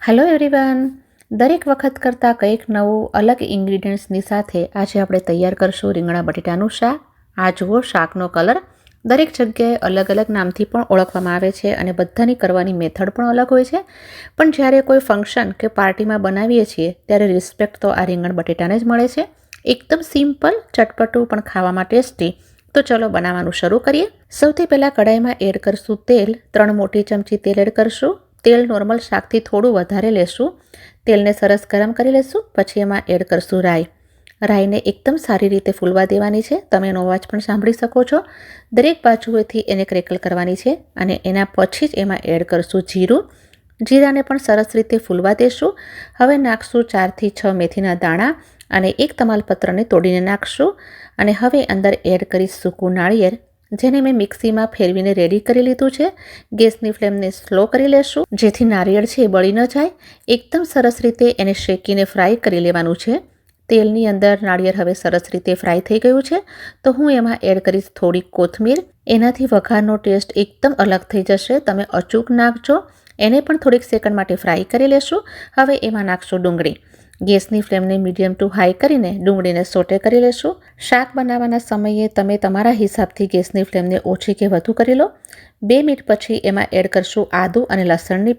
Hello everyone, દરેક વખત કરતાં કંઈક નવું અલગ ઇન્ગ્રીડિયન્ટ્સની સાથે આજે આપણે તૈયાર કરશું રીંગણા બટેટાનું શાક. આ જુઓ શાકનો કલર. દરેક જગ્યાએ અલગ અલગ નામથી પણ ઓળખવામાં આવે છે અને બધાની કરવાની મેથડ પણ અલગ હોય છે. પણ જ્યારે કોઈ ફંક્શન કે પાર્ટીમાં બનાવીએ છીએ ત્યારે રિસ્પેક્ટ તો આ રીંગણ બટેટાને જ મળે છે. એકદમ સિમ્પલ, ચટપટું પણ ખાવામાં ટેસ્ટી. તો ચલો બનાવવાનું શરૂ કરીએ. સૌથી પહેલાં કઢાઈમાં એડ કરશું તેલ. 3 મોટી ચમચી તેલ એડ કરશું. તેલ નોર્મલ શાકથી થોડું વધારે લેશું. તેલને સરસ ગરમ કરી લેશું. પછી એમાં એડ કરશું રાઈ. રાઈને એકદમ સારી રીતે ફૂલવા દેવાની છે. તમે એનો અવાજ પણ સાંભળી શકો છો. દરેક બાજુએથી એને ક્રેકલ કરવાની છે અને એના પછી જ એમાં એડ કરશું જીરું. જીરાને પણ સરસ રીતે ફૂલવા દેશું. હવે નાખશું 4 થી 6 મેથીના દાણા અને એક તમાલપત્રને તોડીને નાખશું. અને હવે અંદર એડ કરીશ સૂકું નાળિયેર, જેને મેં મિક્સીમાં ફેરવીને રેડી કરી લીધું છે. ગેસની ફ્લેમને સ્લો કરી લેશું જેથી નારિયેળ છે એ બળી ન જાય. એકદમ સરસ રીતે એને શેકીને ફ્રાય કરી લેવાનું છે. તેલની અંદર નાળિયેર હવે સરસ રીતે ફ્રાય થઈ ગયું છે તો હું એમાં એડ કરીશ થોડી કોથમીર. એનાથી વઘારનો ટેસ્ટ એકદમ અલગ થઈ જશે. તમે અચૂક નાખજો. એને પણ થોડીક સેકન્ડ માટે ફ્રાય કરી લેશું. હવે એમાં નાખશું ડુંગળી. ગેસની ફ્લેમને મીડિયમ ટુ હાઈ કરીને ડુંગળીને સોટે કરી લેશું. શાક બનાવવાના સમયે તમે તમારા હિસાબથી ગેસની ફ્લેમને ઓછી કે વધુ કરી લો. 2 મિનિટ પછી એમાં એડ કરશું આદું અને લસણની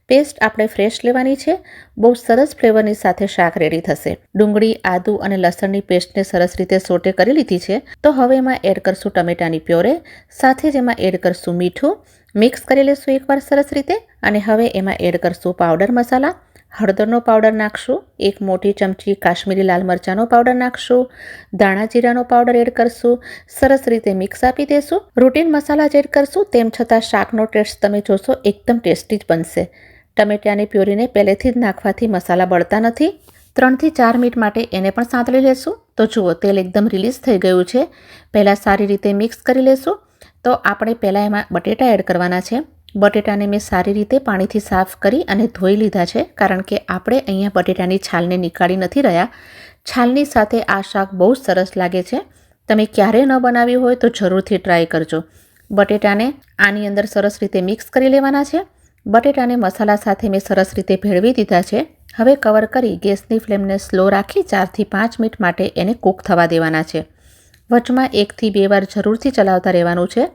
પેસ્ટ આપણે ફ્રેશ લેવાની છે. બહુ સરસ ફ્લેવરની સાથે શાક રેડી થશે. ડુંગળી, આદું અને લસણની પેસ્ટને સરસ રીતે સોટે કરી લીધી છે તો હવે એમાં એડ કરશું ટમેટાની પ્યોરે. સાથે જ એમાં એડ કરશું મીઠું. મિક્સ કરી લેશું એકવાર સરસ રીતે. અને હવે એમાં એડ કરશું પાવડર મસાલા. હળદરનો પાવડર નાખશું. 1 મોટી ચમચી કાશ્મીરી લાલ મરચાંનો પાવડર નાખશું. ધાણા જીરાનો પાવડર એડ કરશું. સરસ રીતે મિક્સ આપી દેશું. રૂટીન મસાલા જ એડ કરશું. તેમ છતાં શાકનો ટેસ્ટ તમે જોશો એકદમ ટેસ્ટી જ બનશે. ટમેટાની પ્યોરીને પહેલેથી જ નાખવાથી મસાલા બળતા નથી. 3 થી 4 મિનિટ માટે એને પણ સાંતળી લેશું. તો જુઓ તેલ એકદમ રિલીઝ થઈ ગયું છે. પહેલાં સારી રીતે મિક્સ કરી લેશું. તો આપણે પહેલાં એમાં બટેટા એડ કરવાના છે. બટેટાને મેં સારી રીતે પાણીથી સાફ કરી અને ધોઈ લીધા છે, કારણ કે આપણે અહીંયા બટેટાની છાલને નીકાળી નથી રહ્યા. છાલની સાથે આ શાક બહુ સરસ લાગે છે. તમે ક્યારેય ન બનાવ્યું હોય તો જરૂરથી ટ્રાય કરજો. બટેટાને આની અંદર સરસ રીતે મિક્સ કરી લેવાના છે. બટેટાને મસાલા સાથે મેં સરસ રીતે ભેળવી દીધા છે. હવે કવર કરી ગેસની ફ્લેમને સ્લો રાખી 4 થી 5 મિનિટ માટે એને કૂક થવા દેવાના છે. વચમાં 1 થી 2 વાર જરૂરથી ચલાવતા રહેવાનું છે.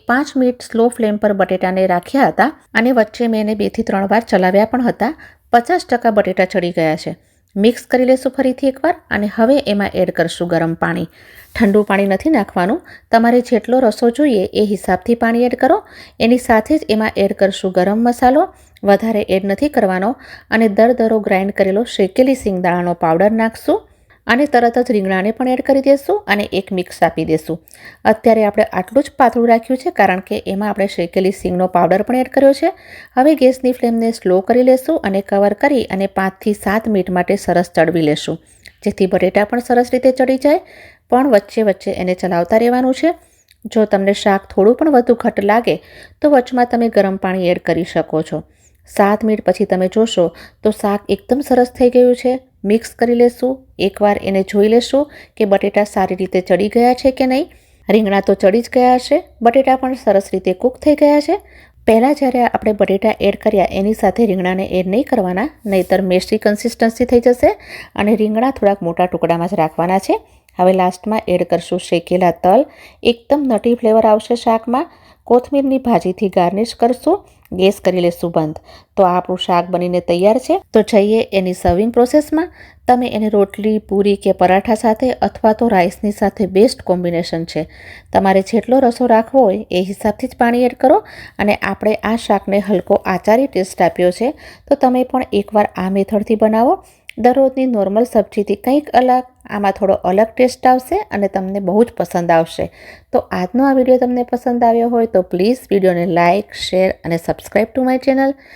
5 મિનિટ સ્લો ફ્લેમ પર બટેટાને રાખ્યા હતા અને વચ્ચે મેં એને 2 થી 3 વાર ચલાવ્યા પણ હતા. 50% બટેટા ચડી ગયા છે. મિક્સ કરી લેશું ફરીથી એકવાર અને હવે એમાં એડ કરશું ગરમ પાણી. ઠંડુ પાણી નથી નાખવાનું. તમારે જેટલો રસો જોઈએ એ હિસાબથી પાણી એડ કરો. એની સાથે જ એમાં એડ કરશું ગરમ મસાલો. વધારે એડ નથી કરવાનો. અને દરદરો ગ્રાઇન્ડ કરેલો શેકેલી સિંગદાણાનો પાવડર નાખશું. અને તરત જ રીંગણાને પણ એડ કરી દેશું અને એક મિક્સ આપી દેશું. અત્યારે આપણે આટલું જ પાતળું રાખ્યું છે કારણ કે એમાં આપણે શેકેલી સિંગનો પાવડર પણ એડ કર્યો છે. હવે ગેસની ફ્લેમને સ્લો કરી લેશું અને કવર કરી અને 5 થી 7 મિનિટ માટે સરસ ચડવી લેશું, જેથી બટેટા પણ સરસ રીતે ચડી જાય. પણ વચ્ચે વચ્ચે એને ચલાવતા રહેવાનું છે. જો તમને શાક થોડું પણ વધુ ઘટ્ટ લાગે તો વચમાં તમે ગરમ પાણી એડ કરી શકો છો. 7 મિનિટ પછી તમે જોશો તો શાક એકદમ સરસ થઈ ગયું છે. મિક્સ કરી લેશું. એકવાર એને જોઈ લેશું કે બટેટા સારી રીતે ચડી ગયા છે કે નહીં. રીંગણા તો ચડી જ ગયા હશે. બટેટા પણ સરસ રીતે કૂક થઈ ગયા છે. પહેલાં જ્યારે આપણે બટેટા એડ કર્યા એની સાથે રીંગણાને એડ નહીં કરવાના, નહીંતર મેશી કન્સિસ્ટન્સી થઈ જશે અને રીંગણા થોડાક મોટા ટુકડામાં જ રાખવાના છે. હવે લાસ્ટમાં એડ કરશું શેકેલા તલ. એકદમ નટી ફ્લેવર આવશે શાકમાં. કોથમીરની ભાજીથી ગાર્નિશ કરશું. ગેસ કરી લેશું બંધ. તો આપણું શાક બનીને તૈયાર છે. તો જઈએ એની સર્વિંગ પ્રોસેસમાં. તમે એને રોટલી, પૂરી કે પરાઠા સાથે અથવા તો રાઈસની સાથે બેસ્ટ કોમ્બિનેશન છે. તમારે જેટલો રસો રાખવો હોય એ હિસાબથી જ પાણી એડ કરો. અને આપણે આ શાકને હલકો આચારી ટેસ્ટ આપ્યો છે. તો તમે પણ એકવાર આ મેથડથી બનાવો. દરરોજની નોર્મલ સબ્જીથી કંઈક અલગ, આમાં થોડો અલગ ટેસ્ટ આવશે અને તમને બહુ જ પસંદ આવશે. તો આજનો આ વિડીયો તમને પસંદ આવ્યો હોય તો પ્લીઝ વિડીયોને લાઇક, શેર અને સબસ્ક્રાઈબ ટુ માય ચેનલ.